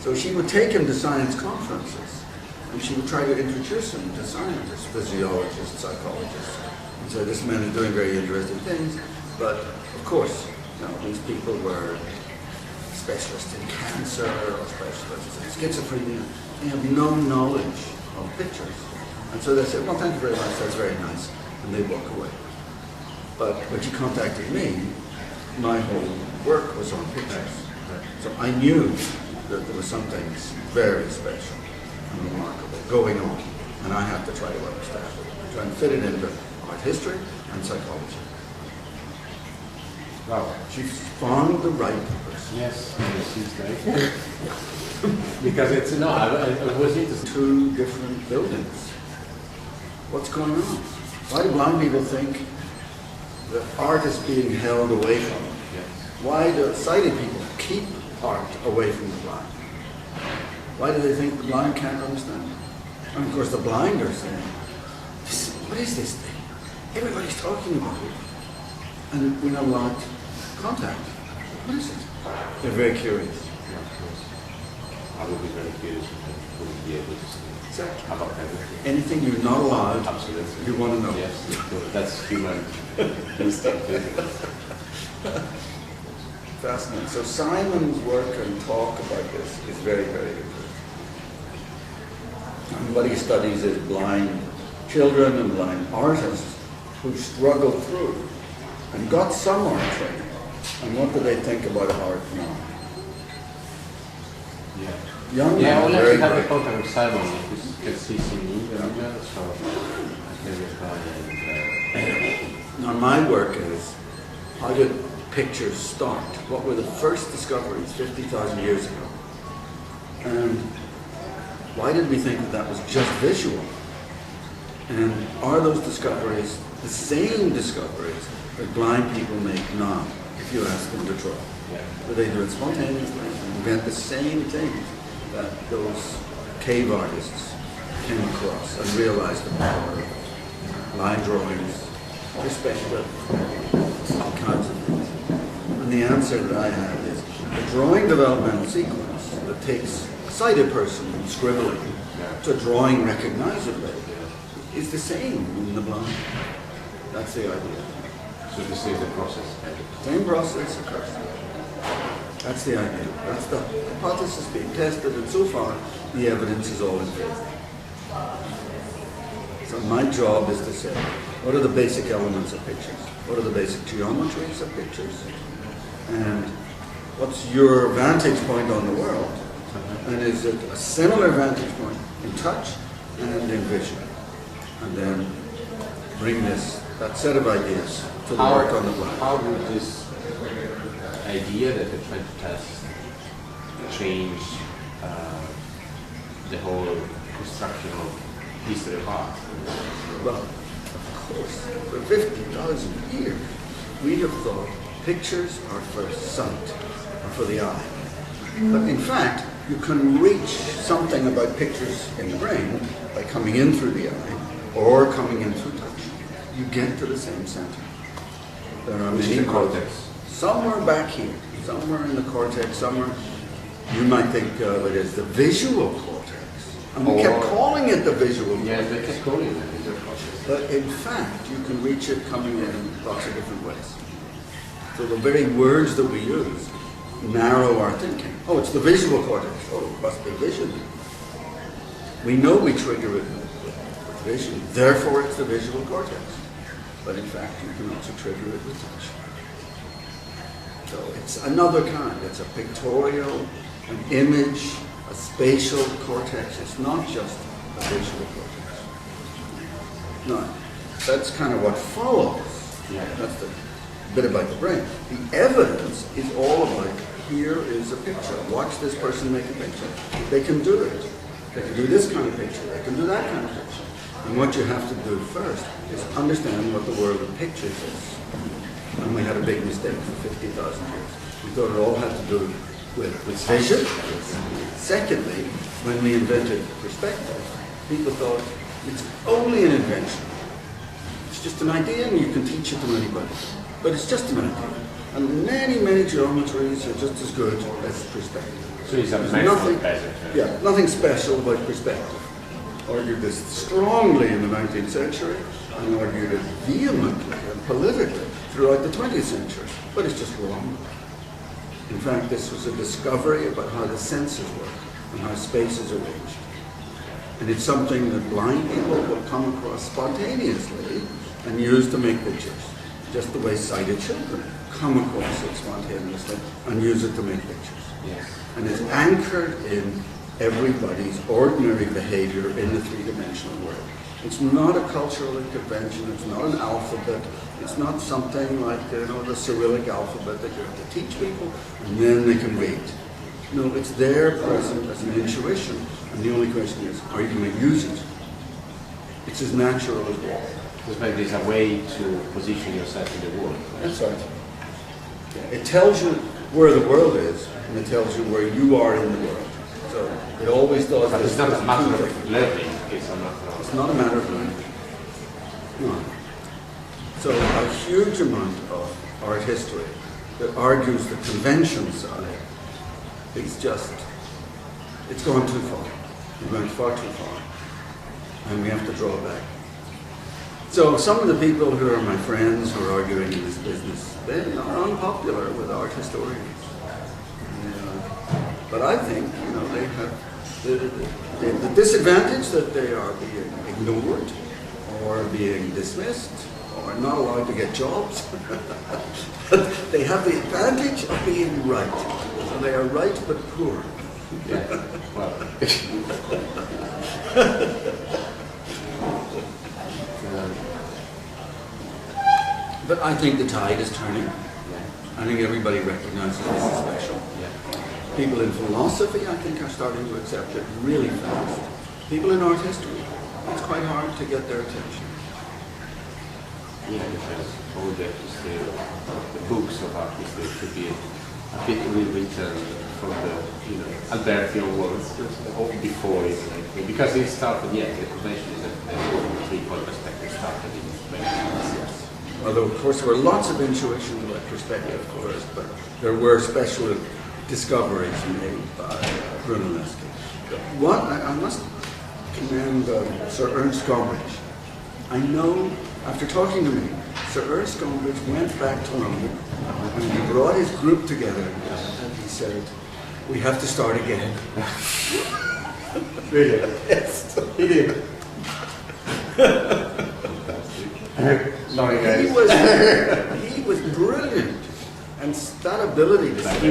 So she would take him to science conferences, and she would try to introduce him to scientists, physiologists, psychologists, and so this man is doing very interesting things, but of course, these people were specialists in cancer or specialists in schizophrenia. They have no knowledge of pictures. And so they said, well, thank you very much, that's very nice, and they walk away. But when she contacted me, my whole work was on pictures. So I knew that there was something very special and remarkable going on, and I had to try to understand it, try and fit it into art history and psychology. Wow. She found the right person. Yes, she's great. Because it's, no, I was interested. Two different buildings. What's going on? Why do blind people think that art is being held away from them? Yes. Why do sighted people keep art away from the blind? Why do they think the blind can't understand it? And of course the blind are saying, what is this thing? Everybody's talking about it. And we're not allowed contact. What is it? They're very curious. Yeah, of course. I would be very curious if I wouldn't be able to see Exactly. about everything. Anything you're not allowed, Absolutely. you want to know. Yes, that's human instinct. Fascinating. So Simon's work and talk about this is very, very interesting. And what he studies is blind children and blind artists who struggled through and got some art training. And what do they think about art now? Yeah. Young Yeah, I men, will very actually have a bright. contact with Simon because he's in India, so I can reply and Now my work is, how did pictures start? What were the first discoveries 50,000 years ago? And why did we think that that was just visual? And are those discoveries the same discoveries that blind people make now, if you ask them to draw? Do they do it spontaneously and invent the same things that those cave artists came across and realized the power of line drawings, perspective, all kinds of things? And the answer that I have is the drawing developmental sequence that takes a sighted person from scribbling to drawing recognizably is the same in the blind. That's the idea. so this is the process. Same process occurs. That's the idea. That's the hypothesis being tested, and so far the evidence is all in favor. So my job is to say, what are the basic elements of pictures? What are the basic geometries of pictures? And what's your vantage point on the world? And is it a similar vantage point in touch and in vision? And then bring that set of ideas to the work on the blind. How would this idea that they're trying to test change the whole construction of history of art? Well, of course, for 50,000 years, we have thought pictures are for sight, or for the eye. But in fact, you can reach something about pictures in the brain by coming in through the eye or coming in through touch. You get to the same center. There are Which is many the cortex. somewhere back here, somewhere in the cortex, somewhere, you might think of it as the visual cortex. And we kept calling it the visual cortex. Yeah, they kept calling it the visual cortex. But in fact, you can reach it coming in lots of different ways. So the very words that we use narrow our thinking. Oh, it's the visual cortex. Oh, it must be vision. We know we trigger it with vision, therefore it's the visual cortex. But in fact, you can also trigger it with touch. So it's another kind. It's a pictorial, an image, a spatial cortex. It's not just a visual cortex. No, that's kind of what follows. Yeah. That's the bit about the brain. The evidence is all about, here is a picture. Watch this person make a picture. They can do it. They can do this kind of picture. They can do that kind of picture. And what you have to do first is understand what the world of pictures is. And we had a big mistake for 50,000 years. We thought it all had to do with vision. Secondly, when we invented perspective, people thought it's only an invention. It's just an idea and you can teach it to anybody. But it's just an idea. And many, many geometries are just as good as perspective. So it's a There's method nothing, better. yeah, nothing special about perspective. Argued this strongly in the 19th century and argued it vehemently and politically throughout the 20th century, but it's just wrong. In fact, this was a discovery about how the senses work and how space is arranged. And it's something that blind people will come across spontaneously and use to make pictures, just the way sighted children come across it spontaneously and use it to make pictures. Yes. And it's anchored in everybody's ordinary behavior in the three-dimensional world. It's not a cultural intervention, it's not an alphabet, it's not something like the Cyrillic alphabet that you have to teach people and then they can read. No, it's there present as an intuition, and the only question is, are you going to use it? It's as natural as water. Because maybe there's a way to position yourself in the world. That's right. It tells you where the world is, and it tells you where you are in the world. So it always does. But it's not a matter of learning, It's not a matter of learning. No. So a huge amount of art history that argues the convention side is just, it's gone too far. It went far too far. And we have to draw back. So some of the people who are my friends who are arguing in this business, they are unpopular with art historians. But I think, they have the disadvantage that they are being ignored or being dismissed or not allowed to get jobs. But they have the advantage of being right. So they are right but poor. Yeah, well. But I think the tide is turning. I think everybody recognizes this is special. People in philosophy, I think, are starting to accept it really fast. People in art history, it's quite hard to get their attention. Yeah, because all the books of art history should be a bit rewritten from the, Albertian words, or before even. Because it started, the convention is a three-point perspective started in the 19th. Although, of course, there were lots of intuition about perspective first, but there were special discoveries made by Brunelleschi. What I must commend Sir Ernst Gombrich. I know, after talking to me, Sir Ernst Gombrich went back to London and he brought his group together and he said, "We have to start again." Really? Yes, he did. Sorry, guys. He was brilliant, and that ability to